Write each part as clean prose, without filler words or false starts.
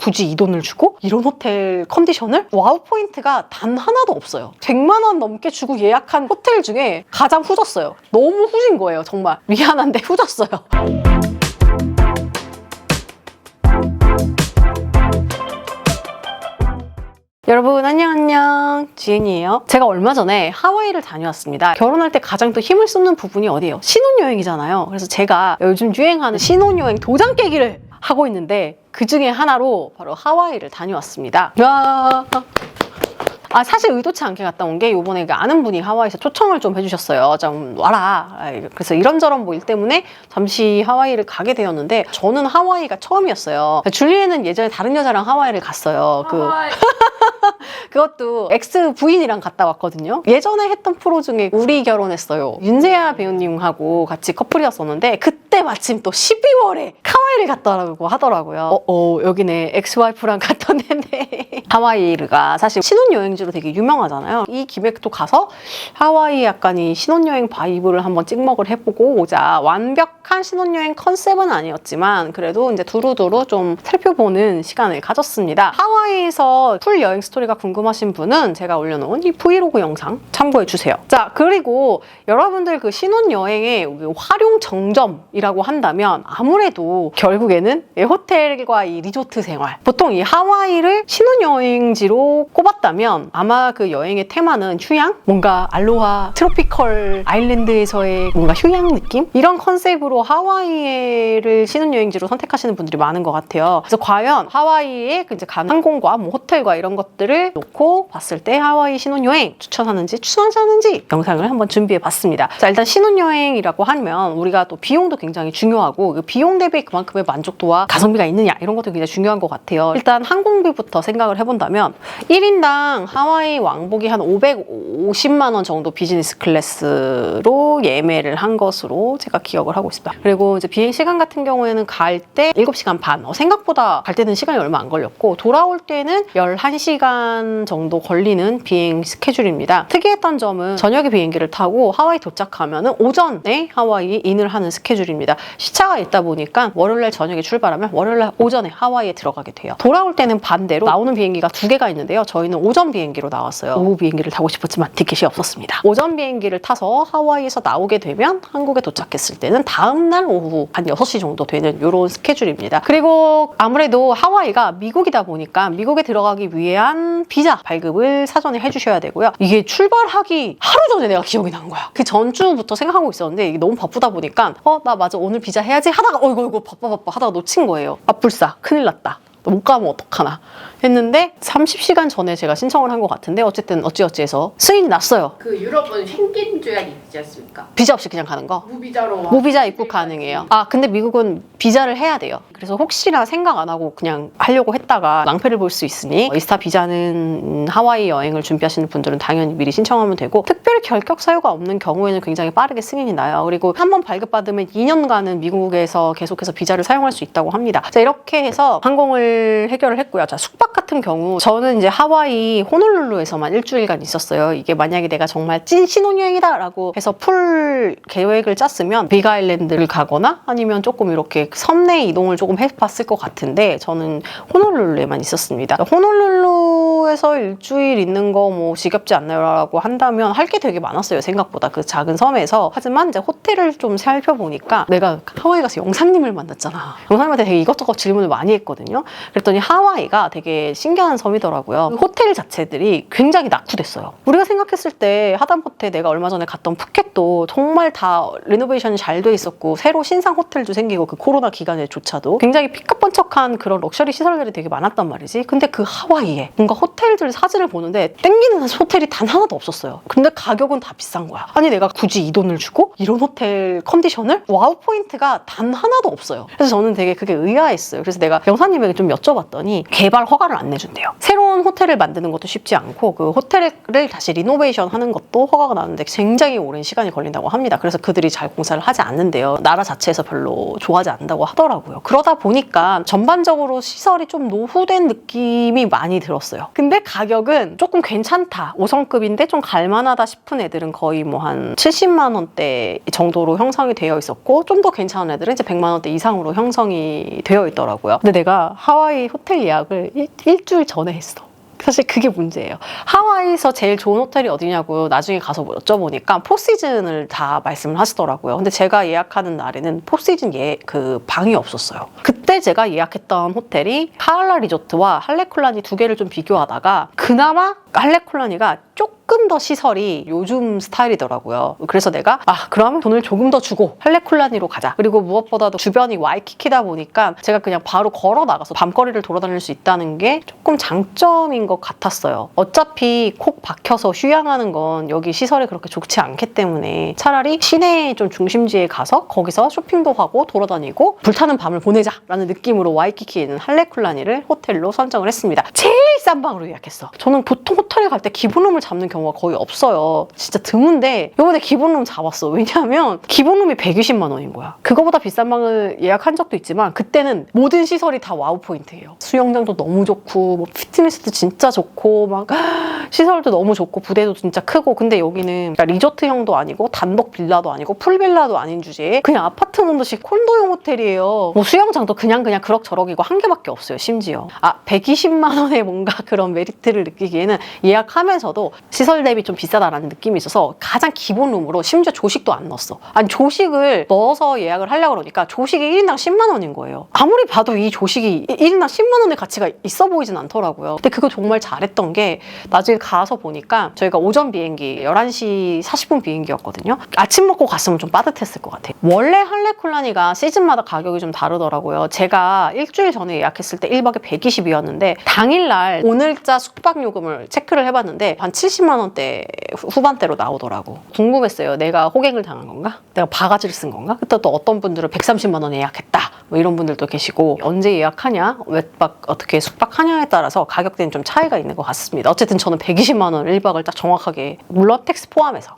굳이 이 돈을 주고 이런 호텔 컨디션을? 와우 포인트가 단 하나도 없어요. 100만 원 넘게 주고 예약한 호텔 중에 가장 후졌어요. 너무 후진 거예요. 정말 미안한데 후졌어요. 여러분 안녕 지은이에요. 제가 얼마 전에 하와이를 다녀왔습니다. 결혼할 때 가장 또 힘을 쏟는 부분이 어디예요? 신혼여행이잖아요. 그래서 제가 요즘 유행하는 신혼여행 도장 깨기를 하고 있는데 그 중에 하나로 바로 하와이를 다녀왔습니다. 와. 사실 의도치 않게 갔다 온 게 요번에 아는 분이 하와이에서 초청을 좀 해주셨어요. 좀 와라. 그래서 이런저런 뭐 일 때문에 잠시 하와이를 가게 되었는데 저는 하와이가 처음이었어요. 줄리에는 예전에 다른 여자랑 하와이를 갔어요. 그것도 엑스 부인이랑 갔다 왔거든요. 예전에 했던 프로 중에 우리 결혼했어요. 윤세아 배우님하고 같이 커플이었었는데 그때 마침 또 12월에 하와이를 갔다라고 하더라고요. 여기네 엑스와이프랑 갔던 데인데 하와이가 사실 신혼여행지로 되게 유명하잖아요. 이 김에 또 가서 하와이 약간 이 신혼여행 바이브를 한번 찍먹을 해보고 오자. 완벽한 신혼여행 컨셉은 아니었지만 그래도 이제 두루두루 좀 살펴보는 시간을 가졌습니다. 하와이에서 풀 여행 스토리가 궁금하신 분은 제가 올려놓은 이 브이로그 영상 참고해주세요. 자, 그리고 여러분들 그 신혼여행의 활용 정점이라고 한다면 아무래도 결국에는 호텔과 이 리조트 생활. 보통 이 하와이를 신혼여행지로 꼽았다면 아마 그 여행의 테마는 휴양? 뭔가 알로하 트로피컬 아일랜드에서의 뭔가 휴양 느낌? 이런 컨셉으로 하와이를 신혼여행지로 선택하시는 분들이 많은 것 같아요. 그래서 과연 하와이에 이제 간 항공과 뭐 호텔과 이런 것들을 놓고 봤을 때 하와이 신혼여행 추천하는지 추천하지 않는지 영상을 한번 준비해봤습니다. 자, 일단 신혼여행이라고 하면 우리가 또 비용도 굉장히 중요하고 그 비용 대비 그만큼의 만족도와 가성비가 있느냐 이런 것도 굉장히 중요한 것 같아요. 일단 항공비부터 생각을 해본다면 1인당 하와이 왕복이 한 550만 원 정도 비즈니스 클래스로 예매를 한 것으로 제가 기억을 하고 있습니다. 그리고 이제 비행 시간 같은 경우에는 갈 때 7시간 반. 생각보다 갈 때는 시간이 얼마 안 걸렸고 돌아올 때는 11시간 정도 걸리는 비행 스케줄입니다. 특이했던 점은 저녁에 비행기를 타고 하와이 도착하면 오전에 하와이 인을 하는 스케줄입니다. 시차가 있다 보니까 월요일날 저녁에 출발하면 월요일날 오전에 하와이에 들어가게 돼요. 돌아올 때는 반대로 나오는 비행기가 2개가 있는데요. 저희는 오전 비행기로 나왔어요. 오후 비행기를 타고 싶었지만 티켓이 없었습니다. 오전 비행기를 타서 하와이에서 나오게 되면 한국에 도착했을 때는 다음날 오후 한 6시 정도 되는 이런 스케줄입니다. 그리고 아무래도 하와이가 미국이다 보니까 미국에 들어가기 위한 비자 발급을 사전에 해주셔야 되고요. 이게 출발하기 하루 전에 내가 기억이 난 거야. 그 전주부터 생각하고 있었는데 이게 너무 바쁘다 보니까 나 맞아 오늘 비자 해야지 하다가 어이구 바빠 하다가 놓친 거예요. 불싸 큰일 났다. 못 가면 어떡하나 했는데 30시간 전에 제가 신청을 한 것 같은데 어쨌든 어찌어찌해서 승인이 났어요. 그 유럽은 쉥겐 조약이 있지 않습니까? 비자 없이 그냥 가는 거? 무비자 입국 가능해요. 근데 미국은 비자를 해야 돼요. 그래서 혹시나 생각 안 하고 그냥 하려고 했다가 낭패를 볼 수 있으니 이스타 비자는 하와이 여행을 준비하시는 분들은 당연히 미리 신청하면 되고 특별히 결격 사유가 없는 경우에는 굉장히 빠르게 승인이 나요. 그리고 한번 발급받으면 2년간은 미국에서 계속해서 비자를 사용할 수 있다고 합니다. 자, 이렇게 해서 항공을 해결을 했고요. 자, 숙박 같은 경우 저는 이제 하와이 호놀룰루에서만 일주일간 있었어요. 이게 만약에 내가 정말 찐 신혼여행이다 라고 해서 풀 계획을 짰으면 빅 아일랜드를 가거나 아니면 조금 이렇게 섬 내 이동을 조금 해봤을 것 같은데 저는 호놀룰루에만 있었습니다. 호놀룰루에서 일주일 있는 거 뭐 지겹지 않나요? 라고 한다면 할 게 되게 많았어요. 생각보다 그 작은 섬에서. 하지만 이제 호텔을 좀 살펴보니까 내가 하와이 가서 영상님을 만났잖아. 영상님한테 되게 이것저것 질문을 많이 했거든요. 그랬더니 하와이가 되게 신기한 섬이더라고요. 그 호텔 자체들이 굉장히 낙후됐어요. 우리가 생각했을 때 하다못해 내가 얼마 전에 갔던 푸켓도 정말 다 리노베이션이 잘 돼 있었고 새로 신상 호텔도 생기고 그 코로나 기간에조차도 굉장히 피카번쩍한 그런 럭셔리 시설들이 되게 많았단 말이지. 근데 그 하와이에 뭔가 호텔들 사진을 보는데 땡기는 호텔이 단 하나도 없었어요. 근데 가격은 다 비싼 거야. 아니 내가 굳이 이 돈을 주고 이런 호텔 컨디션을? 와우 포인트가 단 하나도 없어요. 그래서 저는 되게 그게 의아했어요. 그래서 내가 영사님에게 좀 여쭤봤더니 개발 허가를 안 내준대요. 새로운 호텔을 만드는 것도 쉽지 않고 그 호텔을 다시 리노베이션 하는 것도 허가가 나는데 굉장히 오랜 시간이 걸린다고 합니다. 그래서 그들이 잘 공사를 하지 않는데요. 나라 자체에서 별로 좋아하지 않는다고 하더라고요. 그러다 보니까 전반적으로 시설이 좀 노후된 느낌이 많이 들었어요. 근데 가격은 조금 괜찮다. 5성급인데 좀 갈만하다 싶은 애들은 거의 뭐 한 70만 원대 정도로 형성이 되어 있었고 좀 더 괜찮은 애들은 이제 100만 원대 이상으로 형성이 되어 있더라고요. 근데 내가 하와이 하와이 호텔 예약을 일주일 전에 했어. 사실 그게 문제예요. 하와이에서 제일 좋은 호텔이 어디냐고 나중에 가서 여쭤보니까 포시즌을 다 말씀을 하시더라고요. 근데 제가 예약하는 날에는 포시즌 그 방이 없었어요. 그때 제가 예약했던 호텔이 하알라 리조트와 할레콜라니 두 개를 좀 비교하다가 그나마 할레콜라니가 조금 더 시설이 요즘 스타일이더라고요. 그래서 내가 그러면 돈을 조금 더 주고 할레콜라니로 가자. 그리고 무엇보다도 주변이 와이키키다 보니까 제가 그냥 바로 걸어 나가서 밤거리를 돌아다닐 수 있다는 게 조금 장점인 것 같았어요. 어차피 콕 박혀서 휴양하는 건 여기 시설이 그렇게 좋지 않기 때문에 차라리 시내 좀 중심지에 가서 거기서 쇼핑도 하고 돌아다니고 불타는 밤을 보내자라는 느낌으로 와이키키에 있는 할레콜라니를 호텔로 선정을 했습니다. 제일 싼 방으로 예약했어. 저는 보통 호텔에 갈 때 기본룸을 잡는 경우가 거의 없어요. 진짜 드문데 이번에 기본룸 잡았어. 왜냐하면 기본룸이 120만 원인 거야. 그거보다 비싼 방을 예약한 적도 있지만 그때는 모든 시설이 다 와우 포인트예요. 수영장도 너무 좋고 뭐 피트니스도 진짜 좋고 막 시설도 너무 좋고 부대도 진짜 크고 근데 여기는 리조트형도 아니고 단독 빌라도 아니고 풀빌라도 아닌 주제에 그냥 아파트먼더식 콘도용 호텔이에요. 뭐 수영장도 그냥 그럭저럭이고 한 개밖에 없어요. 심지어 120만 원의 뭔가 그런 메리트를 느끼기에는 예약하면서도 시설 대비 좀 비싸다라는 느낌이 있어서 가장 기본룸으로 심지어 조식도 안 넣었어. 아니 조식을 넣어서 예약을 하려고 그러니까 조식이 1인당 10만 원인 거예요. 아무리 봐도 이 조식이 1인당 10만 원의 가치가 있어 보이진 않더라고요. 근데 그거 정말 잘했던 게 나중에 가서 보니까 저희가 오전 비행기 11시 40분 비행기였거든요. 아침 먹고 갔으면 좀 빠듯했을 것 같아요. 원래 할레콜라니가 시즌마다 가격이 좀 다르더라고요. 제가 일주일 전에 예약했을 때 1박에 120이었는데 당일날 오늘자 숙박 요금을 체크를 해봤는데 한 70만 원대 후반대로 나오더라고. 궁금했어요. 내가 호갱을 당한 건가? 내가 바가지를 쓴 건가? 그때 또 어떤 분들은 130만 원에 예약했다. 뭐 이런 분들도 계시고 언제 예약하냐? 몇 박 어떻게 숙박하냐에 따라서 가격대는 좀 차이가 있는 것 같습니다. 어쨌든 저는 120만 원 1박을 딱 정확하게 물론 텍스 포함해서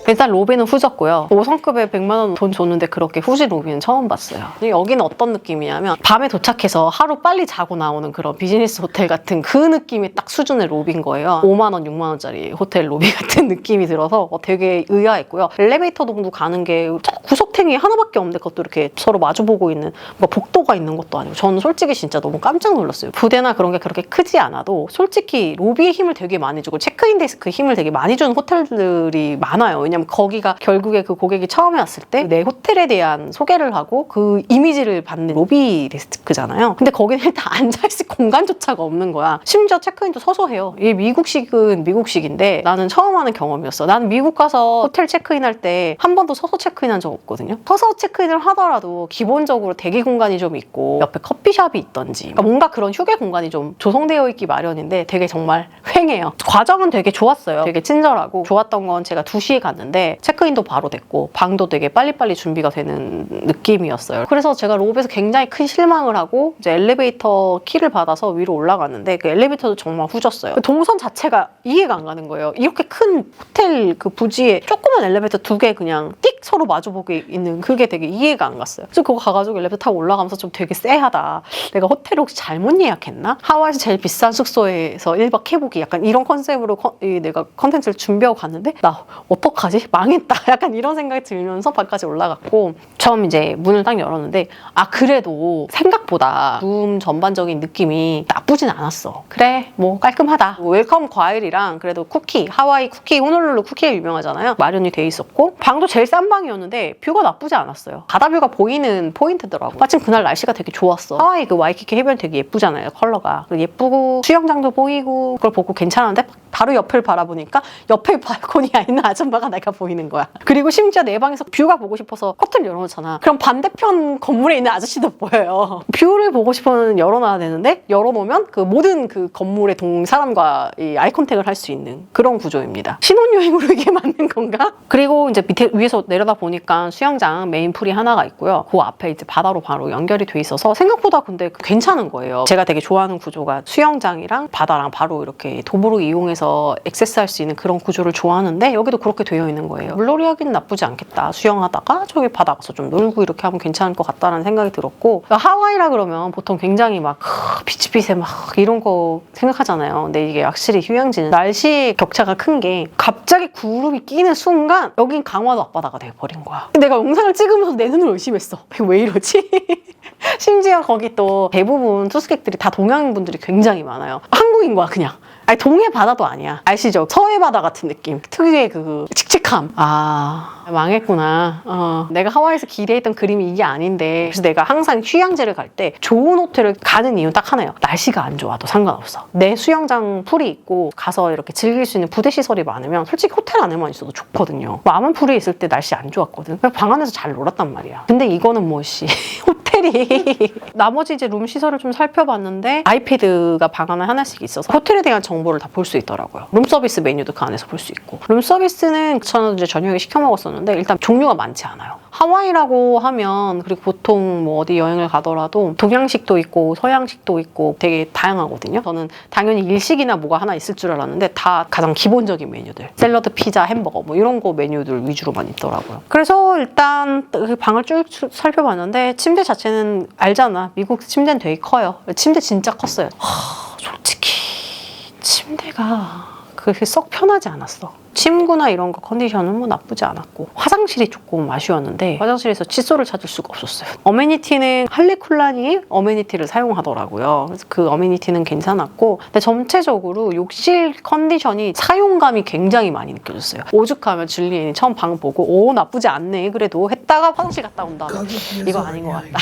일단 로비는 후졌고요. 5성급에 100만 원 돈 줬는데 그렇게 후진 로비는 처음 봤어요. 여기는 어떤 느낌이냐면 밤에 도착해서 하루 빨리 자고 나오는 그런 비즈니스 호텔 같은 그 느낌이 딱 수준의 로비인 거예요. 5만 원, 6만 원짜리 호텔 로비 같은 느낌이 들어서 되게 의아했고요. 엘리베이터 동도 가는 게 구석탱이 하나밖에 없는데 그것도 이렇게 서로 마주보고 있는 뭐 복도가 있는 것도 아니고 저는 솔직히 진짜 너무 깜짝 놀랐어요. 부대나 그런 게 그렇게 크지 않아도 솔직히 로비에 힘을 되게 많이 주고 체크인 데스크에 힘을 되게 많이 주는 호텔들이 많아요. 왜냐면 거기가 결국에 그 고객이 처음에 왔을 때 내 호텔에 대한 소개를 하고 그 이미지를 받는 로비 데스크잖아요. 근데 거기는 일단 앉아있을 공간조차가 없는 거야. 심지어 체크인도 서서 해요. 이게 미국식은 미국식인데 나는 처음 하는 경험이었어. 나는 미국 가서 호텔 체크인할 때 한 번도 서서 체크인한 적 없거든요. 서서 체크인을 하더라도 기본적으로 대기 공간이 좀 있고 옆에 커피숍이 있던지 그러니까 뭔가 그런 휴게 공간이 좀 조성되어 있기 마련인데 되게 정말 휑해요. 과정은 되게 좋았어요. 되게 친절하고 좋았던 건 제가 2시에 갔는데 체크인도 바로 됐고 방도 되게 빨리빨리 준비가 되는 느낌이었어요. 그래서 제가 로비에서 굉장히 큰 실망을 하고 이제 엘리베이터 키를 받아서 위로 올라갔는데 그 엘리베이터도 정말 후졌어요. 그 동선 자체가 이해가 안 가는 거예요. 이렇게 큰 호텔 그 부지에 조그만 엘리베이터 2개 그냥 띡 서로 마주보고 있는 그게 되게 이해가 안 갔어요. 그래서 그거 가가지고 엘리베이터 타고 올라가면서 좀 되게 쎄하다. 내가 호텔을 혹시 잘못 예약했나? 하와이에서 제일 비싼 숙소에서 1박 해보기 약간 이런 컨셉으로 내가 컨텐츠를 준비하고 갔는데 나 어떡하지? 망했다. 약간 이런 생각이 들면서 방까지 올라갔고 처음 이제 문을 딱 열었는데 그래도 생각보다 룸 전반적인 느낌이 나쁘진 않았어. 그래 뭐 깔끔하다. 웰컴 과일이랑 그래도 쿠키 하와이 쿠키 호놀룰루 쿠키가 유명하잖아요. 마련이 돼 있었고 방도 제일 싼 방이었는데 뷰가 나쁘지 않았어요. 바다뷰가 보이는 포인트더라고. 마침 그날 날씨가 되게 좋았어. 하와이 그 와이키키 해변 되게 예쁘잖아요. 컬러가 예쁘고 수영장도 보이고 그걸 보고 괜찮은데 바로 옆을 바라보니까 옆에 발코니에 있는 아줌마가 내가 보이는 거야. 그리고 심지어 내 방에서 뷰가 보고 싶어서 커튼 열어놓잖아. 그럼 반대편 건물에 있는 아저씨도 보여요. 뷰를 보고 싶으면 열어놔야 되는데 열어놓으면 그 모든 그 건물의 사람과 이 아이 컨택을 할 수 있는 그런 구조입니다. 신혼여행으로 이게 맞는 건가? 그리고 이제 위에서 내려다 보니까 수영장 메인 풀이 하나가 있고요. 그 앞에 이제 바다로 바로 연결이 돼 있어서 생각보다 근데 괜찮은 거예요. 제가 되게 좋아하는 구조가 수영장이랑 바다랑 바로 이렇게 도보로 이용해서 안에서 액세스할 수 있는 그런 구조를 좋아하는데 여기도 그렇게 되어 있는 거예요. 물놀이 하기는 나쁘지 않겠다. 수영하다가 저기 바다 가서 좀 놀고 이렇게 하면 괜찮을 것 같다는 생각이 들었고, 하와이라 그러면 보통 굉장히 막 비치빛에 막 이런 거 생각하잖아요. 근데 이게 확실히 휴양지는 날씨 격차가 큰 게 갑자기 구름이 끼는 순간 여긴 강화도 앞바다가 돼버린 거야. 내가 영상을 찍으면서 내 눈을 의심했어. 왜 이러지? 심지어 거기 또 대부분 투숙객들이 다 동양 분들이 굉장히 많아요. 한국인 거야 그냥. 아니 동해 바다도 아니야. 아시죠? 서해 바다 같은 느낌. 특유의 그 칙칙함. 아 망했구나. 내가 하와이에서 기대했던 그림이 이게 아닌데. 그래서 내가 항상 휴양지를 갈 때 좋은 호텔을 가는 이유는 딱 하나예요. 날씨가 안 좋아도 상관없어. 내 수영장 풀이 있고 가서 이렇게 즐길 수 있는 부대 시설이 많으면 솔직히 호텔 안에만 있어도 좋거든요. 아만 풀이 있을 때 날씨 안 좋았거든. 방 안에서 잘 놀았단 말이야. 근데 이거는 뭐 씨 호텔이 나머지 이제 룸 시설을 좀 살펴봤는데 아이패드가 방 안에 하나씩 있어서 호텔에 대한 정보를 다 볼 수 있더라고요. 룸 서비스 메뉴도 그 안에서 볼 수 있고, 룸 서비스는 저는 이제 저녁에 시켜 먹었었는데 일단 종류가 많지 않아요. 하와이라고 하면 그리고 보통 뭐 어디 여행을 가더라도 동양식도 있고 서양식도 있고 되게 다양하거든요. 저는 당연히 일식이나 뭐가 하나 있을 줄 알았는데 다 가장 기본적인 메뉴들, 샐러드, 피자, 햄버거 뭐 이런 거 메뉴들 위주로만 있더라고요. 그래서 일단 그 방을 쭉 살펴봤는데 침대 자체는 알잖아. 미국 침대는 되게 커요. 침대 진짜 컸어요. 솔직히 침대가 그렇게 썩 편하지 않았어. 침구나 이런 거 컨디션은 뭐 나쁘지 않았고, 화장실이 조금 아쉬웠는데 화장실에서 칫솔을 찾을 수가 없었어요. 어메니티는 할리쿨란이 어메니티를 사용하더라고요. 그래서 그 어메니티는 괜찮았고, 근데 전체적으로 욕실 컨디션이 사용감이 굉장히 많이 느껴졌어요. 오죽하면 줄리엔이 처음 방 보고 오 나쁘지 않네 그래도 했다가 화장실 갔다 온 다음에 이거 아닌 것 같다.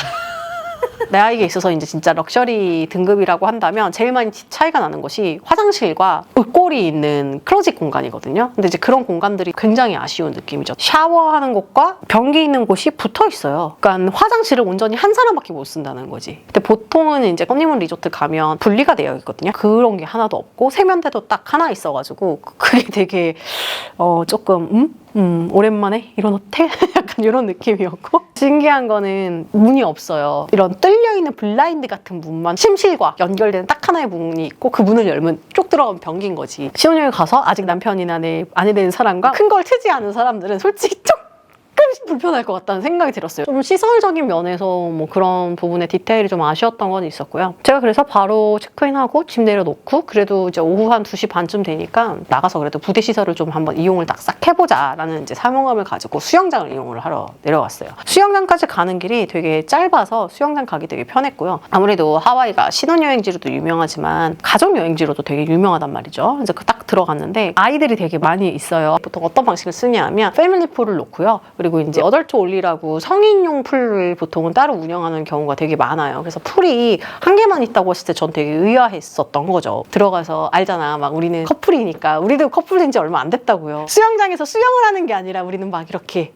나에게 있어서 이제 진짜 럭셔리 등급이라고 한다면 제일 많이 차이가 나는 것이 화장실과 옷걸이 있는 클로짓 공간이거든요. 근데 이제 그런 공간들이 굉장히 아쉬운 느낌이죠. 샤워하는 곳과 변기 있는 곳이 붙어 있어요. 그러니까 화장실을 온전히 한 사람밖에 못 쓴다는 거지. 근데 보통은 이제 허니문 리조트 가면 분리가 되어 있거든요. 그런 게 하나도 없고 세면대도 딱 하나 있어가지고 그게 되게 조금 오랜만에 이런 호텔? 약간 이런 느낌이었고, 신기한 거는 문이 없어요. 이런 뚫려있는 블라인드 같은 문만 침실과 연결되는 딱 하나의 문이 있고 그 문을 열면 쭉 들어가면 변기인 거지. 신혼여행 가서 아직 남편이나 내 아내 되는 사람과 큰 걸 트지 않은 사람들은 솔직히 조금씩 불편할 것 같다는 생각이 들었어요. 좀 시설적인 면에서 뭐 그런 부분에 디테일이 좀 아쉬웠던 건 있었고요. 제가 그래서 바로 체크인하고 짐 내려놓고 그래도 이제 오후 한 2시 반쯤 되니까 나가서 그래도 부대 시설을 좀 한번 이용을 딱 싹 해보자라는 이제 사명감을 가지고 수영장을 이용을 하러 내려왔어요. 수영장까지 가는 길이 되게 짧아서 수영장 가기 되게 편했고요. 아무래도 하와이가 신혼여행지로도 유명하지만 가족여행지로도 되게 유명하단 말이죠. 그래서 딱 들어갔는데 아이들이 되게 많이 있어요. 보통 어떤 방식을 쓰냐 하면 패밀리 풀을 놓고요. 그리고 이제 어덜트 올리라고 성인용 풀을 보통은 따로 운영하는 경우가 되게 많아요. 그래서 풀이 한 개만 있다고 했을 때 전 되게 의아했었던 거죠. 들어가서 알잖아. 막 우리는 커플이니까. 우리도 커플 된 지 얼마 안 됐다고요. 수영장에서 수영을 하는 게 아니라 우리는 막 이렇게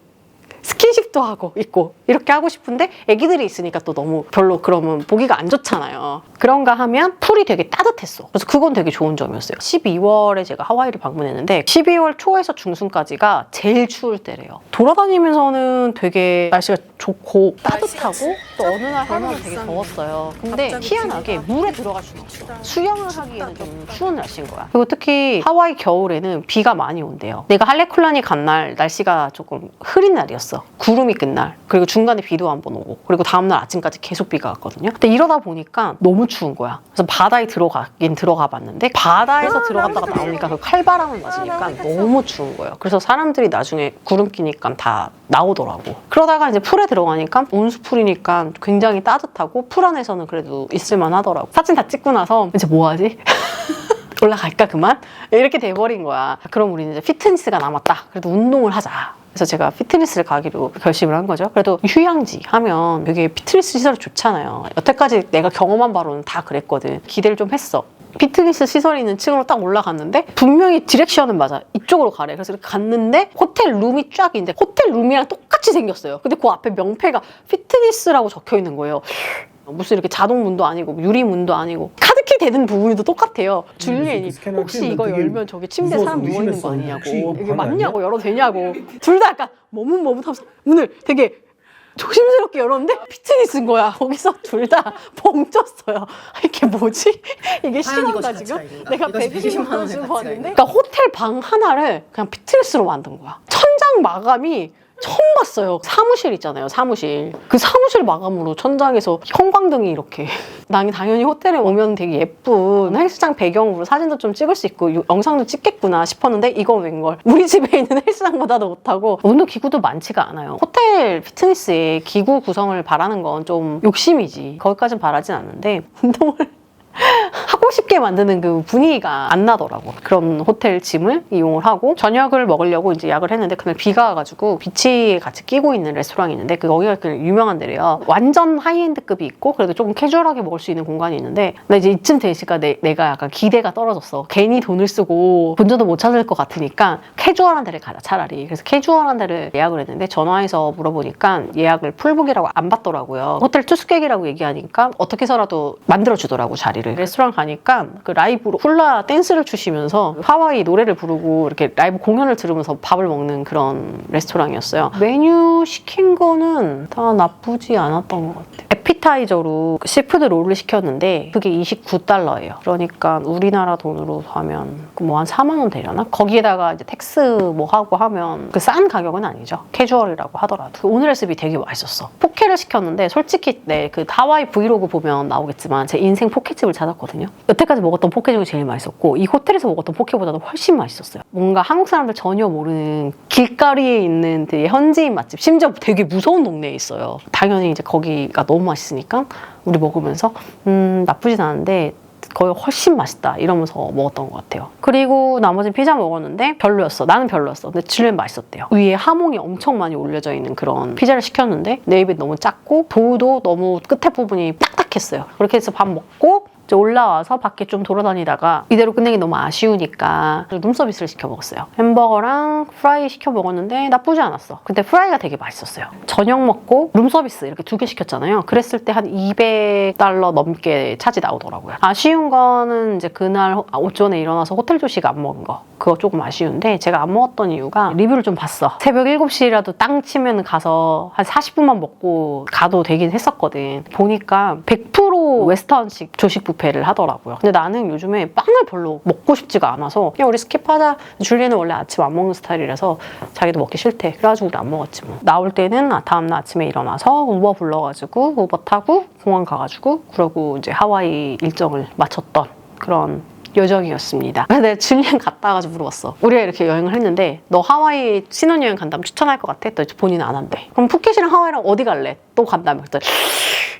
스킨십도 하고 있고 이렇게 하고 싶은데 애기들이 있으니까 또 너무 별로 그러면 보기가 안 좋잖아요. 그런가 하면 풀이 되게 따뜻했어. 그래서 그건 되게 좋은 점이었어요. 12월에 제가 하와이를 방문했는데 12월 초에서 중순까지가 제일 추울 때래요. 돌아다니면서는 되게 날씨가 좋고 따뜻하고 또 어느 날 하루는 되게 더웠어요. 근데 희한하게 물에 들어갈 수는 없어. 수영을 하기에는 좀 추운 날씨인 거야. 그리고 특히 하와이 겨울에는 비가 많이 온대요. 내가 할레쿨란이 간 날 날씨가 조금 흐린 날이었어. 구름이 끈 날. 그리고 중간에 비도 한 번 오고 그리고 다음날 아침까지 계속 비가 왔거든요. 근데 이러다 보니까 너무 추운 거야. 그래서 바다에 들어가긴 들어가 봤는데 바다에서 들어갔다가 나오니까 그 칼바람을 맞으니까 너무 추운 거예요. 그래서 사람들이 나중에 구름 끼니까 다 나오더라고. 그러다가 이제 풀에 들어가니까 온수풀이니까 굉장히 따뜻하고 풀 안에서는 그래도 있을만 하더라고. 사진 다 찍고 나서 이제 뭐 하지? 올라갈까 그만? 이렇게 돼버린 거야. 그럼 우리는 이제 피트니스가 남았다. 그래도 운동을 하자. 그래서 제가 피트니스를 가기로 결심을 한 거죠. 그래도 휴양지 하면 여기 피트니스 시설이 좋잖아요. 여태까지 내가 경험한 바로는 다 그랬거든. 기대를 좀 했어. 피트니스 시설이 있는 층으로 딱 올라갔는데 분명히 디렉션은 맞아. 이쪽으로 가래. 그래서 이렇게 갔는데 호텔 룸이 쫙 있는데 호텔 룸이랑 똑같이 생겼어요. 근데 그 앞에 명패가 피트니스라고 적혀 있는 거예요. 무슨 이렇게 자동문도 아니고 유리문도 아니고 카드키 되는 부분도 똑같아요. 줄리엔이 혹시 이거 열면 저기 침대에 사람 누워있는 거 아니냐고, 이게 맞냐고, 열어도 되냐고. 둘 다 약간 머뭇머뭇하면서 문을 되게 조심스럽게 열었는데 피트니스인 거야. 거기서 둘 다 벙쪘어요. 이게 뭐지? 이게 실화인가 지금? 내가 120만 원 주고 왔는데 그러니까 호텔 방 하나를 그냥 피트니스로 만든 거야. 천장 마감이 처음 봤어요. 사무실 있잖아요, 사무실. 그 사무실 마감으로 천장에서 형광등이 이렇게. 난 당연히 호텔에 오면 되게 예쁜 헬스장 배경으로 사진도 좀 찍을 수 있고 영상도 찍겠구나 싶었는데 이건 웬걸. 우리 집에 있는 헬스장보다도 못하고 운동 기구도 많지가 않아요. 호텔 피트니스에 기구 구성을 바라는 건 좀 욕심이지. 거기까진 바라진 않는데 운동을 하고 싶게 만드는 그 분위기가 안 나더라고. 그런 호텔 짐을 이용을 하고 저녁을 먹으려고 이제 예약을 했는데 그날 비가 와가지고 비치에 같이 끼고 있는 레스토랑이 있는데 거기가 그냥 유명한 데래요. 완전 하이엔드급이 있고 그래도 조금 캐주얼하게 먹을 수 있는 공간이 있는데 나 이제 이쯤 되니까 내가 약간 기대가 떨어졌어. 괜히 돈을 쓰고 본전도 못 찾을 것 같으니까 캐주얼한 데를 가자 차라리. 그래서 캐주얼한 데를 예약을 했는데 전화해서 물어보니까 예약을 풀북이라고 안 받더라고요. 호텔 투숙객이라고 얘기하니까 어떻게 해서라도 만들어주더라고 자리를. 레스토랑 가니까 그 라이브로 훌라 댄스를 추시면서 하와이 노래를 부르고 이렇게 라이브 공연을 들으면서 밥을 먹는 그런 레스토랑이었어요. 메뉴 시킨 거는 다 나쁘지 않았던 것 같아요. 에피타이저로 시푸드 롤을 시켰는데 그게 $29예요. 그러니까 우리나라 돈으로 하면 뭐 한 4만 원 되려나? 거기에다가 이제 텍스 뭐 하고 하면 그 싼 가격은 아니죠. 캐주얼이라고 하더라도. 그 오늘의 습이 되게 맛있었어. 포케를 시켰는데 솔직히 그 하와이 브이로그 보면 나오겠지만 제 인생 포케집을 찾았거든요. 여태까지 먹었던 포케 중에 제일 맛있었고 이 호텔에서 먹었던 포케보다도 훨씬 맛있었어요. 뭔가 한국 사람들 전혀 모르는 길거리에 있는 되게 현지인 맛집, 심지어 되게 무서운 동네에 있어요. 당연히 이제 거기가 너무 맛있으니까 우리 먹으면서 나쁘진 않은데 거의 훨씬 맛있다 이러면서 먹었던 것 같아요. 그리고 나머지 피자 먹었는데 별로였어. 나는 별로였어. 근데 질레는 맛있었대요. 위에 하몽이 엄청 많이 올려져 있는 그런 피자를 시켰는데 내 입에 너무 작고 도우도 너무 끝에 부분이 딱딱했어요. 그렇게 해서 밥 먹고 이제 올라와서 밖에 좀 돌아다니다가 이대로 끝내기 너무 아쉬우니까 룸서비스를 시켜 먹었어요. 햄버거랑 프라이 시켜 먹었는데 나쁘지 않았어. 근데 프라이가 되게 맛있었어요. 저녁 먹고 룸서비스 이렇게 2개 시켰잖아요. 그랬을 때 한 $200 넘게 차지 나오더라고요. 아쉬운 거는 이제 그날 오전에 일어나서 호텔 조식 안 먹은 거. 그거 조금 아쉬운데 제가 안 먹었던 이유가 리뷰를 좀 봤어. 새벽 7시라도 땅 치면 가서 한 40분만 먹고 가도 되긴 했었거든. 보니까 100% 웨스턴식 조식 뷔페를 하더라고요. 근데 나는 요즘에 빵을 별로 먹고 싶지가 않아서 그냥 우리 스킵하자. 줄리는 원래 아침 안 먹는 스타일이라서 자기도 먹기 싫대. 그래가지고 우리 안 먹었지 뭐. 나올 때는 다음날 아침에 일어나서 우버 불러가지고 우버 타고 공항 가가지고 그러고 이제 하와이 일정을 마쳤던 그런 여정이었습니다. 그래서 내가 줄리안 갔다 와가지고 물어봤어. 우리가 이렇게 여행을 했는데 너 하와이 신혼여행 간다면 추천할 것 같아? 또 본인은 안 한대. 그럼 푸켓이랑 하와이랑 어디 갈래? 또 간다며.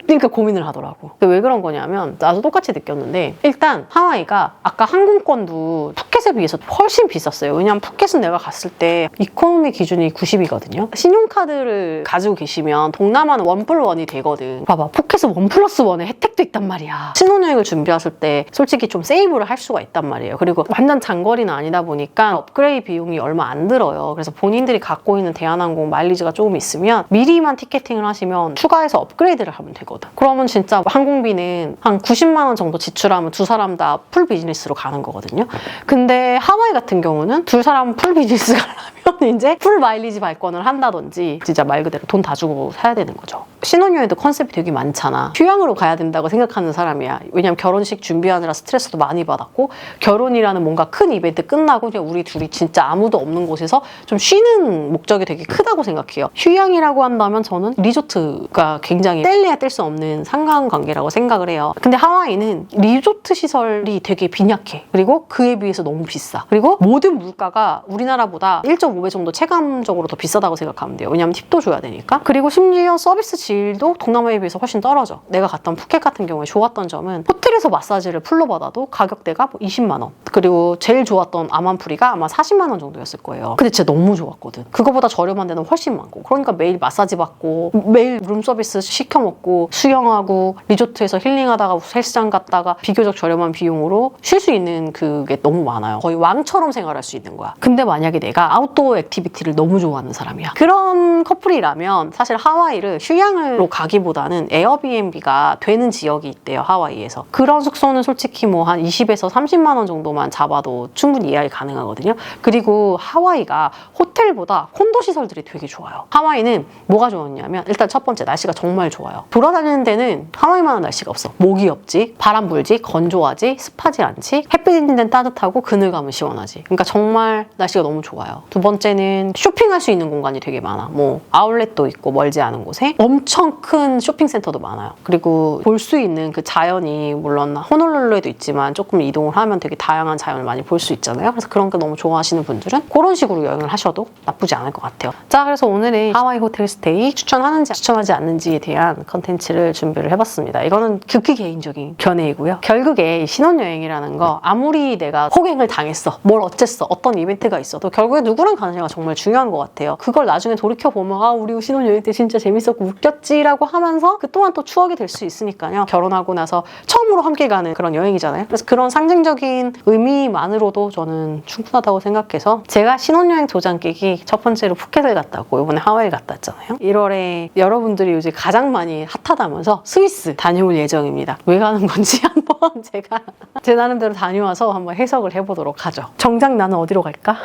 그러니까 고민을 하더라고. 왜 그런 거냐면 나도 똑같이 느꼈는데 일단 하와이가 아까 항공권도 푸켓에 비해서 훨씬 비쌌어요. 왜냐면 푸켓은 내가 갔을 때 이코노미 기준이 90이거든요. 신용카드를 가지고 계시면 동남아는 1+1이 되거든. 봐봐. 푸켓은 1+1의 혜택도 있단 말이야. 신혼여행을 준비하실 때 솔직히 좀 세이브를 할 수가 있단 말이에요. 그리고 완전 장거리는 아니다 보니까 업그레이드 비용이 얼마 안 들어요. 그래서 본인들이 갖고 있는 대한항공 마일리지가 조금 있으면 미리만 티켓팅을 하시면 추가해서 업그레이드를 하면 되거든. 그러면 진짜 항공비는 한 90만 원 정도 지출하면 두 사람 다 풀 비즈니스로 가는 거거든요. 근데 하와이 같은 경우는 두 사람 풀 비즈니스 가려면 이제 풀 마일리지 발권을 한다든지 진짜 말 그대로 돈 다 주고 사야 되는 거죠. 신혼여행도 컨셉이 되게 많잖아. 휴양으로 가야 된다고 생각하는 사람이야. 왜냐면 결혼식 준비하느라 스트레스도 많이 받았고 결혼이라는 뭔가 큰 이벤트 끝나고 그냥 우리 둘이 진짜 아무도 없는 곳에서 좀 쉬는 목적이 되게 크다고 생각해요. 휴양이라고 한다면 저는 리조트가 굉장히 뗄래야 뗄 수 없는 상관관계라고 생각을 해요. 근데 하와이는 리조트 시설이 되게 빈약해. 그리고 그에 비해서 너무 비싸. 그리고 모든 물가가 우리나라보다 1.5배 정도 체감적으로 더 비싸다고 생각하면 돼요. 왜냐면 팁도 줘야 되니까. 그리고 심지어 서비스 질도 동남아에 비해서 훨씬 떨어져. 내가 갔던 푸켓 같은 경우에 좋았던 점은 호텔에서 마사지를 풀로 받아도 가격대가 20만 원. 그리고 제일 좋았던 아만프리가 아마 40만 원 정도였을 거예요. 근데 진짜 너무 좋았거든. 그거보다 저렴한 데는 훨씬 많고. 그러니까 매일 마사지 받고 매일 룸서비스 시켜 먹고 수영하고 리조트에서 힐링하다가 헬스장 갔다가 비교적 저렴한 비용으로 쉴 수 있는 그게 너무 많아요. 거의 왕처럼 생활할 수 있는 거야. 근데 만약에 내가 아웃도어 액티비티를 너무 좋아하는 사람이야. 그런 커플이라면 사실 하와이를 휴양으로 가기보다는 에어비앤비가 되는 지역이 있대요. 하와이에서. 그런 숙소는 솔직히 뭐 한 20에서 30만 원 정도만 정도만 잡아도 충분히 예약이 가능하거든요. 그리고 하와이가 호텔보다 콘도 시설들이 되게 좋아요. 하와이는 뭐가 좋았냐면 일단 첫 번째 날씨가 정말 좋아요. 돌아다니는 데는 하와이만한 날씨가 없어. 모기 없지, 바람 불지, 건조하지, 습하지 않지, 햇빛 있는 데는 따뜻하고 그늘감은 시원하지. 그러니까 정말 날씨가 너무 좋아요. 두 번째는 쇼핑할 수 있는 공간이 되게 많아. 뭐 아울렛도 있고 멀지 않은 곳에 엄청 큰 쇼핑센터도 많아요. 그리고 볼 수 있는 그 자연이 물론 호놀룰루에도 있지만 조금 이동을 하면 되게 다양한 자연을 많이 볼 수 있잖아요. 그래서 그런 거 너무 좋아하시는 분들은 그런 식으로 여행을 하셔도 나쁘지 않을 것 같아요. 자, 그래서 오늘은 하와이 호텔 스테이 추천하는지 추천하지 않는지에 대한 컨텐츠를 준비를 해봤습니다. 이거는 극히 개인적인 견해이고요. 결국에 신혼여행이라는 거 아무리 내가 호갱을 당했어, 뭘 어쨌어, 어떤 이벤트가 있어도 결국에 누구랑 가느냐가 정말 중요한 것 같아요. 그걸 나중에 돌이켜보면 아, 우리 신혼여행 때 진짜 재밌었고 웃겼지라고 하면서 그 또한 또 추억이 될 수 있으니까요. 결혼하고 나서 처음으로 함께 가는 그런 여행이잖아요. 그래서 그런 상징적인 의미만으로도 저는 충분하다고 생각해서 제가 신혼여행 도장 깨기 첫 번째로 푸켓을 갔다 왔고 이번에 하와이 갔다 왔잖아요. 1월에 여러분들이 요즘 가장 많이 핫하다면서 스위스 다녀올 예정입니다. 왜 가는 건지 한번 제가 제 나름대로 다녀와서 한번 해석을 해보도록 하죠. 정작 나는 어디로 갈까?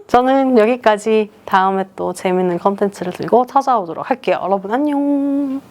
저는 여기까지. 다음에 또 재밌는 컨텐츠를 들고 찾아오도록 할게요. 여러분 안녕.